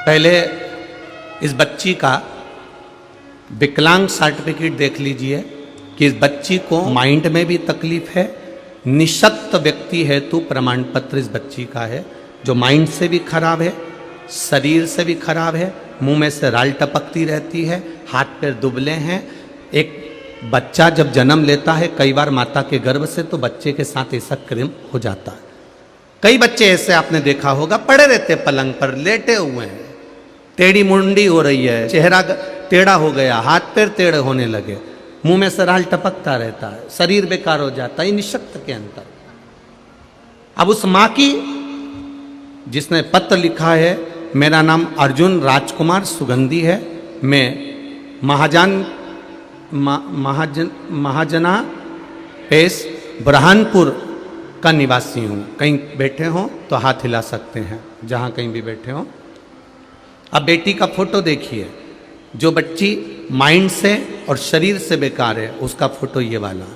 पहले इस बच्ची का विकलांग सर्टिफिकेट देख लीजिए कि इस बच्ची को माइंड में भी तकलीफ है, निशक्त व्यक्ति हेतु प्रमाण पत्र इस बच्ची का है, जो माइंड से भी खराब है, शरीर से भी खराब है, मुंह में से राल टपकती रहती है, हाथ पैर दुबले हैं। एक बच्चा जब जन्म लेता है कई बार माता के गर्भ से, तो बच्चे के साथ ऐसा क्रिम हो जाता है। कई बच्चे ऐसे आपने देखा होगा, पड़े रहते पलंग पर लेटे हुए हैं, टेढ़ी मुंडी हो रही है, चेहरा टेढ़ा हो गया, हाथ पैर टेढ़े होने लगे, मुंह में से राल टपकता रहता है, शरीर बेकार हो जाता है, निशक्त के अंतर। अब उस माँ की जिसने पत्र लिखा है, मेरा नाम अर्जुन राजकुमार सुगंधी है, मैं महाजना पेश बुरहानपुर का निवासी हूँ। कहीं बैठे हों तो हाथ हिला सकते हैं, जहाँ कहीं भी बैठे हों। अब बेटी का फोटो देखिए, जो बच्ची माइंड से और शरीर से बेकार है उसका फोटो ये वाला।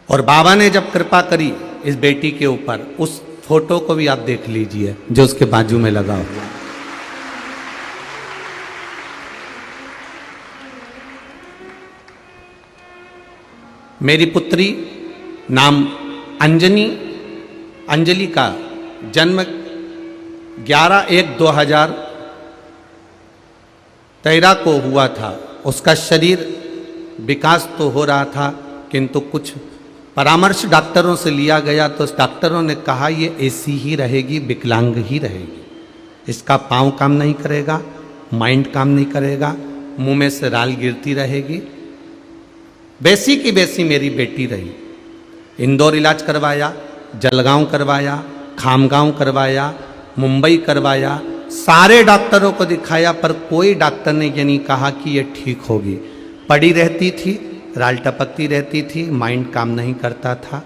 और बाबा ने जब कृपा करी इस बेटी के ऊपर, उस फोटो को भी आप देख लीजिए जो उसके बाजू में लगा हुआ। मेरी पुत्री नाम अंजलि का जन्म 11/1/2013 को हुआ था। उसका शरीर विकास तो हो रहा था, किंतु कुछ परामर्श डॉक्टरों से लिया गया तो डॉक्टरों ने कहा ये ऐसी ही रहेगी, विकलांग ही रहेगी, इसका पाँव काम नहीं करेगा, माइंड काम नहीं करेगा, मुंह में से राल गिरती रहेगी। वैसी की वैसी मेरी बेटी रही। इंदौर इलाज करवाया, जलगांव करवाया, खामगांव करवाया, मुंबई करवाया, सारे डॉक्टरों को दिखाया, पर कोई डॉक्टर ने ये नहीं कहा कि ये ठीक होगी। पड़ी रहती थी, राल टपकती रहती थी, माइंड काम नहीं करता था।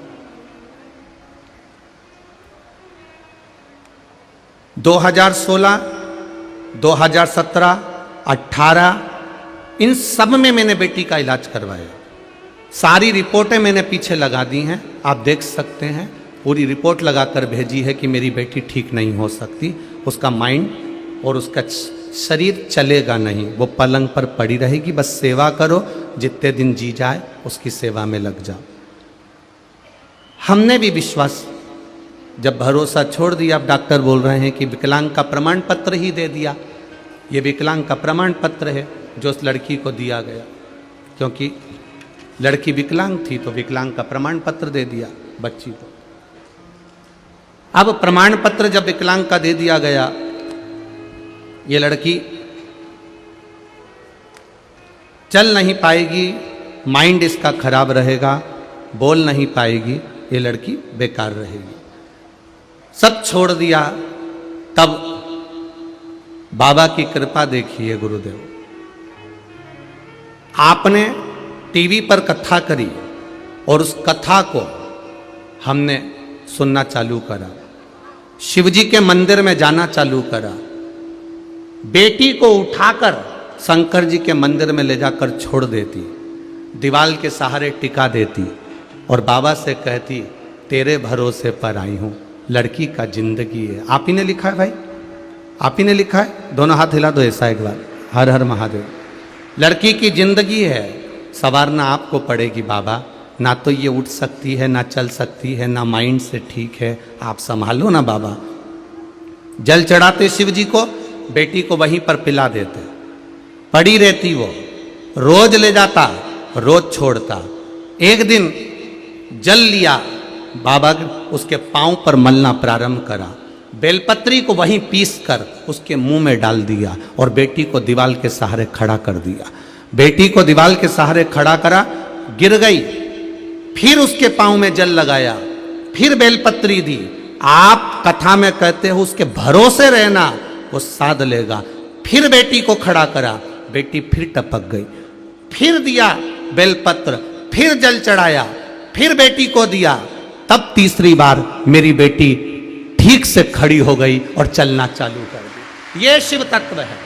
2016, 2017, 2018 इन सब में मैंने बेटी का इलाज करवाया। सारी रिपोर्टें मैंने पीछे लगा दी हैं, आप देख सकते हैं। पूरी रिपोर्ट लगाकर भेजी है कि मेरी बेटी ठीक नहीं हो सकती, उसका माइंड और उसका शरीर चलेगा नहीं, वो पलंग पर पड़ी रहेगी। बस सेवा करो, जितने दिन जी जाए उसकी सेवा में लग जाओ। हमने भी विश्वास जब भरोसा छोड़ दिया, अब डॉक्टर बोल रहे हैं कि विकलांग का प्रमाण पत्र ही दे दिया। ये विकलांग का प्रमाण पत्र है जो उस लड़की को दिया गया, क्योंकि लड़की विकलांग थी तो विकलांग का प्रमाण पत्र दे दिया बच्ची को। अब प्रमाण पत्र जब विकलांग का दे दिया गया, ये लड़की चल नहीं पाएगी, माइंड इसका खराब रहेगा, बोल नहीं पाएगी, ये लड़की बेकार रहेगी। सब छोड़ दिया। तब बाबा की कृपा देखिए गुरुदेव, आपने टीवी पर कथा करी और उस कथा को हमने सुनना चालू करा, शिवजी के मंदिर में जाना चालू करा, बेटी को उठाकर शंकर जी के मंदिर में ले जाकर छोड़ देती, दीवाल के सहारे टिका देती और बाबा से कहती तेरे भरोसे पर आई हूँ, लड़की का जिंदगी है। आप ही ने लिखा है भाई, आप ही ने लिखा है, दोनों हाथ हिला दो ऐसा एक बार, हर हर महादेव। लड़की की जिंदगी है, संवारना आपको पड़ेगी बाबा, ना तो ये उठ सकती है, ना चल सकती है, ना माइंड से ठीक है, आप संभालो ना बाबा। जल चढ़ाते शिव जी को, बेटी को वहीं पर पिला देते, पड़ी रहती वो, रोज ले जाता, रोज छोड़ता। एक दिन जल लिया, बाबा उसके पांव पर मलना प्रारंभ करा, बेलपत्री को वहीं पीस कर उसके मुंह में डाल दिया और बेटी को दीवाल के सहारे खड़ा कर दिया। बेटी को दीवाल के सहारे खड़ा करा, गिर गई, फिर उसके पांव में जल लगाया, फिर बेलपत्री दी। आप कथा में कहते हो उसके भरोसे रहना, वो साध लेगा। फिर बेटी को खड़ा करा, बेटी फिर टपक गई, फिर दिया बेलपत्र, फिर जल चढ़ाया, फिर बेटी को दिया। तब तीसरी बार मेरी बेटी ठीक से खड़ी हो गई और चलना चालू कर दी। ये शिव तत्व है,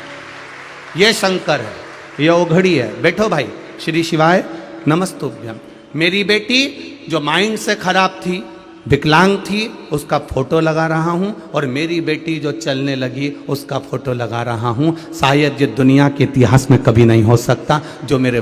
ये शंकर है, ये ओघड़ी है। बैठो भाई, श्री शिवाय नमस्तुभ्यम। मेरी बेटी जो माइंड से खराब थी, विकलांग थी उसका फोटो लगा रहा हूँ, और मेरी बेटी जो चलने लगी उसका फोटो लगा रहा हूँ। शायद ये दुनिया के इतिहास में कभी नहीं हो सकता जो मेरे